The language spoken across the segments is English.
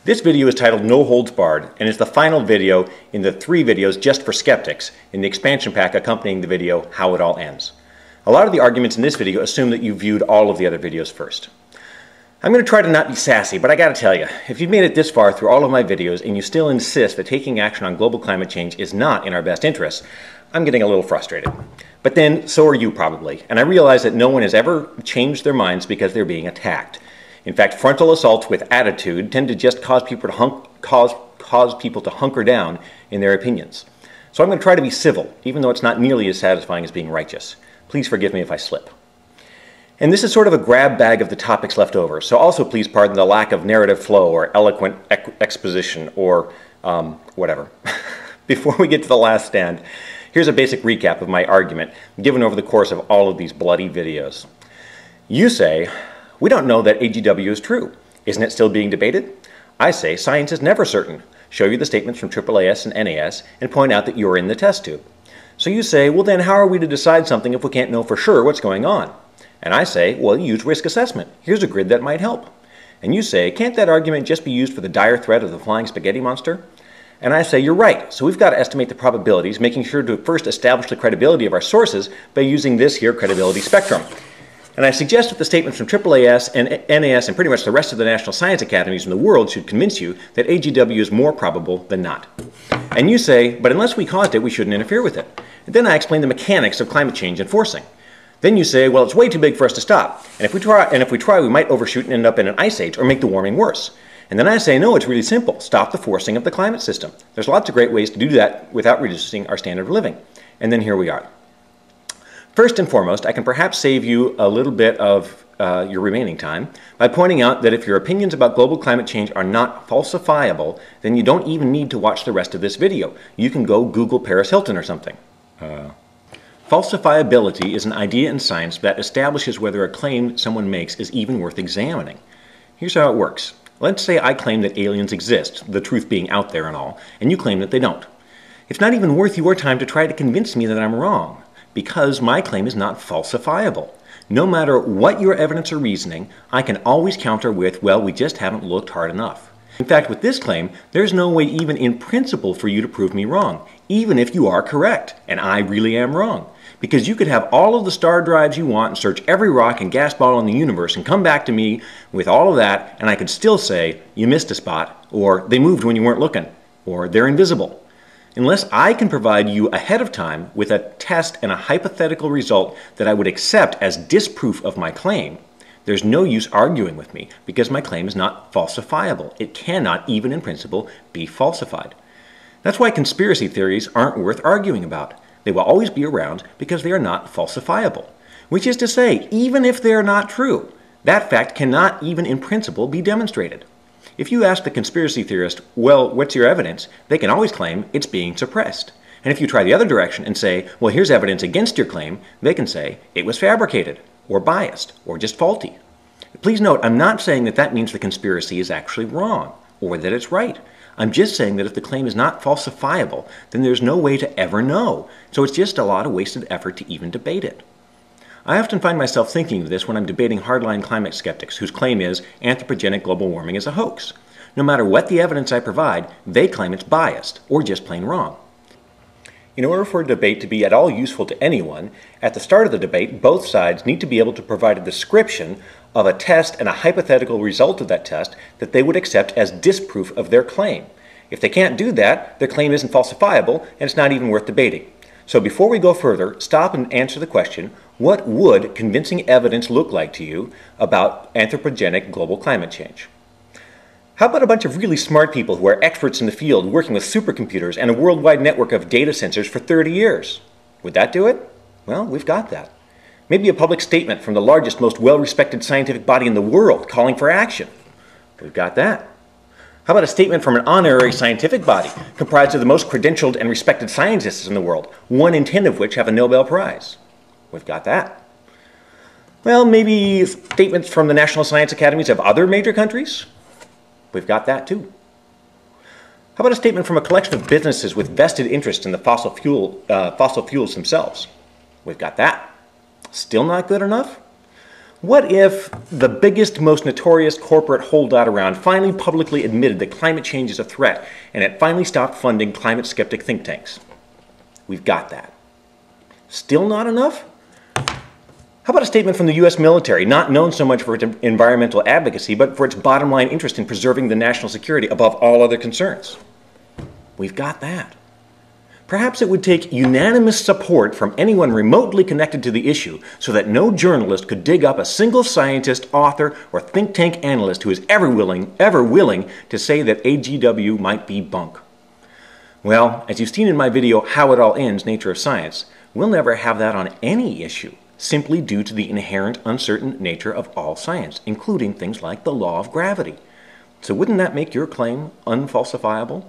This video is titled No Holds Barred, and is the final video in the 3 videos just for skeptics in the expansion pack accompanying the video How It All Ends. A lot of the arguments in this video assume that you viewed all of the other videos first. I'm going to try to not be sassy, but I gotta tell you, if you've made it this far through all of my videos and you still insist that taking action on global climate change is not in our best interests, I'm getting a little frustrated. But then, so are you probably, and I realize that no one has ever changed their minds because they're being attacked. In fact, frontal assaults with attitude tend to just cause people to hunker down in their opinions. So I'm going to try to be civil, even though it's not nearly as satisfying as being righteous. Please forgive me if I slip. And this is sort of a grab bag of the topics left over, so also please pardon the lack of narrative flow or eloquent exposition or whatever. Before we get to the last stand, here's a basic recap of my argument given over the course of all of these bloody videos. You say, we don't know that AGW is true. Isn't it still being debated? I say science is never certain. Show you the statements from AAAS and NAS and point out that you're in the test tube. So you say, well then how are we to decide something if we can't know for sure what's going on? And I say, well, use risk assessment. Here's a grid that might help. And you say, can't that argument just be used for the dire threat of the flying spaghetti monster? And I say, you're right. So we've got to estimate the probabilities, making sure to first establish the credibility of our sources by using this here credibility spectrum. And I suggest that the statements from AAAS and NAS and pretty much the rest of the national science academies in the world should convince you that AGW is more probable than not. And you say, but unless we caused it, we shouldn't interfere with it. And then I explain the mechanics of climate change and forcing. Then you say, well, it's way too big for us to stop. And if we try, we might overshoot and end up in an ice age or make the warming worse. And then I say, no, it's really simple. Stop the forcing of the climate system. There's lots of great ways to do that without reducing our standard of living. And then here we are. First and foremost, I can perhaps save you a little bit of your remaining time by pointing out that if your opinions about global climate change are not falsifiable, then you don't even need to watch the rest of this video. You can go Google Paris Hilton or something. Falsifiability is an idea in science that establishes whether a claim someone makes is even worth examining. Here's how it works. Let's say I claim that aliens exist, the truth being out there and all, and you claim that they don't. It's not even worth your time to try to convince me that I'm wrong, because my claim is not falsifiable. No matter what your evidence or reasoning, I can always counter with, well, we just haven't looked hard enough. In fact, with this claim, there's no way even in principle for you to prove me wrong, even if you are correct, and I really am wrong. Because you could have all of the star drives you want and search every rock and gas bottle in the universe and come back to me with all of that, and I could still say, you missed a spot, or they moved when you weren't looking, or they're invisible. Unless I can provide you ahead of time with a test and a hypothetical result that I would accept as disproof of my claim, there's no use arguing with me because my claim is not falsifiable. It cannot, even in principle, be falsified. That's why conspiracy theories aren't worth arguing about. They will always be around because they are not falsifiable. Which is to say, even if they are not true, that fact cannot even in principle be demonstrated. If you ask the conspiracy theorist, well, what's your evidence? They can always claim it's being suppressed. And if you try the other direction and say, well, here's evidence against your claim, they can say it was fabricated, or biased, or just faulty. Please note, I'm not saying that that means the conspiracy is actually wrong, or that it's right. I'm just saying that if the claim is not falsifiable, then there's no way to ever know. So it's just a lot of wasted effort to even debate it. I often find myself thinking of this when I'm debating hardline climate skeptics whose claim is anthropogenic global warming is a hoax. No matter what the evidence I provide, they claim it's biased or just plain wrong. In order for a debate to be at all useful to anyone, at the start of the debate, both sides need to be able to provide a description of a test and a hypothetical result of that test that they would accept as disproof of their claim. If they can't do that, their claim isn't falsifiable and it's not even worth debating. So before we go further, stop and answer the question, what would convincing evidence look like to you about anthropogenic global climate change? How about a bunch of really smart people who are experts in the field working with supercomputers and a worldwide network of data sensors for 30 years? Would that do it? Well, we've got that. Maybe a public statement from the largest, most well-respected scientific body in the world calling for action. We've got that. How about a statement from an honorary scientific body comprised of the most credentialed and respected scientists in the world, 1 in 10 of which have a Nobel Prize? We've got that. Well, maybe statements from the national science academies of other major countries? We've got that too. How about a statement from a collection of businesses with vested interest in the fossil fuels themselves? We've got that. Still not good enough? What if the biggest, most notorious corporate holdout around finally publicly admitted that climate change is a threat and it finally stopped funding climate skeptic think tanks? We've got that. Still not enough? How about a statement from the U.S. military, not known so much for its environmental advocacy, but for its bottom line interest in preserving the national security above all other concerns? We've got that. Perhaps it would take unanimous support from anyone remotely connected to the issue so that no journalist could dig up a single scientist, author, or think tank analyst who is ever willing to say that AGW might be bunk. Well, as you've seen in my video, How It All Ends, Nature of Science, we'll never have that on any issue, simply due to the inherent uncertain nature of all science, including things like the law of gravity. So wouldn't that make your claim unfalsifiable?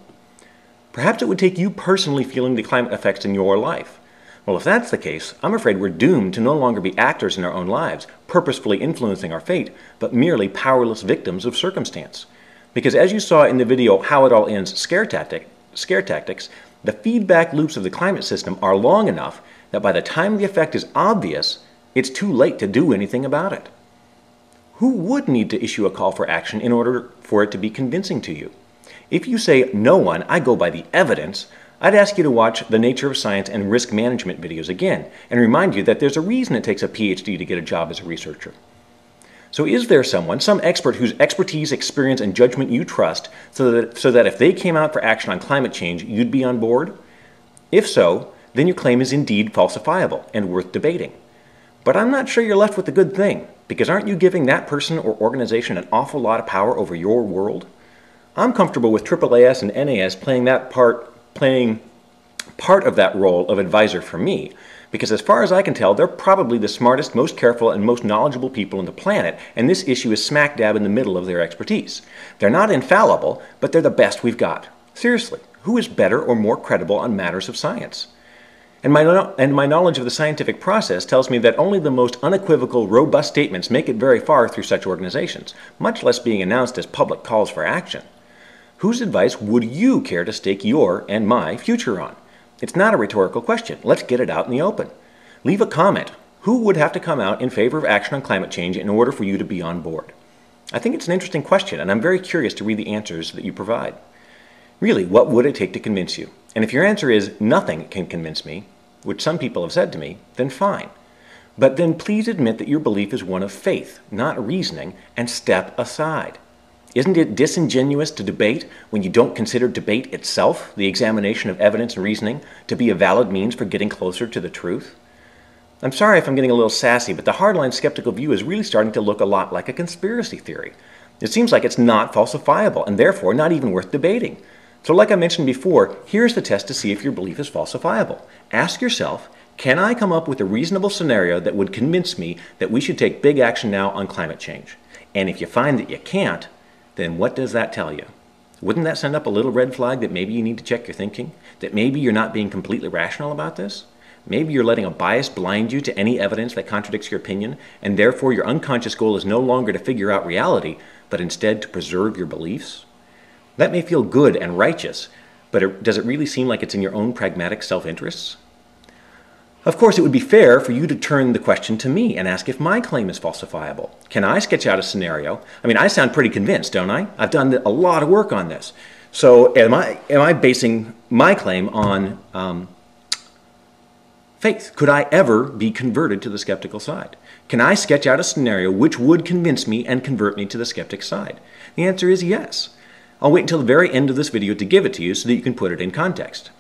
Perhaps it would take you personally feeling the climate effects in your life. Well, if that's the case, I'm afraid we're doomed to no longer be actors in our own lives, purposefully influencing our fate, but merely powerless victims of circumstance. Because as you saw in the video How It All Ends, Scare Tactics, the feedback loops of the climate system are long enough that by the time the effect is obvious, it's too late to do anything about it. Who would need to issue a call for action in order for it to be convincing to you? If you say, no one, I go by the evidence, I'd ask you to watch the Nature of Science and Risk Management videos again, and remind you that there's a reason it takes a PhD to get a job as a researcher. So is there someone, some expert whose expertise, experience, and judgment you trust, so that if they came out for action on climate change, you'd be on board? If so, then your claim is indeed falsifiable and worth debating. But I'm not sure you're left with a good thing, because aren't you giving that person or organization an awful lot of power over your world? I'm comfortable with AAAS and NAS playing part of that role of advisor for me, because as far as I can tell, they're probably the smartest, most careful, and most knowledgeable people on the planet, and this issue is smack dab in the middle of their expertise. They're not infallible, but they're the best we've got. Seriously, who is better or more credible on matters of science? And my knowledge of the scientific process tells me that only the most unequivocal, robust statements make it very far through such organizations, much less being announced as public calls for action. Whose advice would you care to stake your and my future on? It's not a rhetorical question. Let's get it out in the open. Leave a comment. Who would have to come out in favor of action on climate change in order for you to be on board? I think it's an interesting question, and I'm very curious to read the answers that you provide. Really, what would it take to convince you? And if your answer is nothing can convince me, which some people have said to me, then fine. But then please admit that your belief is one of faith, not reasoning, and step aside. Isn't it disingenuous to debate when you don't consider debate itself, the examination of evidence and reasoning, to be a valid means for getting closer to the truth? I'm sorry if I'm getting a little sassy, but the hardline skeptical view is really starting to look a lot like a conspiracy theory. It seems like it's not falsifiable and therefore not even worth debating. So like I mentioned before, here's the test to see if your belief is falsifiable. Ask yourself, can I come up with a reasonable scenario that would convince me that we should take big action now on climate change? And if you find that you can't, then what does that tell you? Wouldn't that send up a little red flag that maybe you need to check your thinking? That maybe you're not being completely rational about this? Maybe you're letting a bias blind you to any evidence that contradicts your opinion, and therefore your unconscious goal is no longer to figure out reality, but instead to preserve your beliefs? That may feel good and righteous, but does it really seem like it's in your own pragmatic self-interests? Of course, it would be fair for you to turn the question to me and ask if my claim is falsifiable. Can I sketch out a scenario? I mean, I sound pretty convinced, don't I? I've done a lot of work on this. So am I basing my claim on faith? Could I ever be converted to the skeptical side? Can I sketch out a scenario which would convince me and convert me to the skeptic side? The answer is yes. I'll wait until the very end of this video to give it to you so that you can put it in context.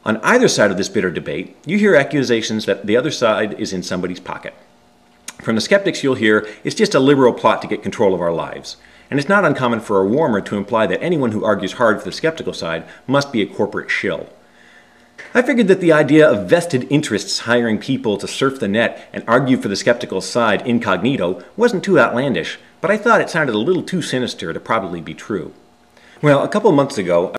On either side of this bitter debate, you hear accusations that the other side is in somebody's pocket. From the skeptics, you'll hear it's just a liberal plot to get control of our lives. And it's not uncommon for a warmer to imply that anyone who argues hard for the skeptical side must be a corporate shill. I figured that the idea of vested interests hiring people to surf the net and argue for the skeptical side incognito wasn't too outlandish, but I thought it sounded a little too sinister to probably be true. Well, a couple months ago,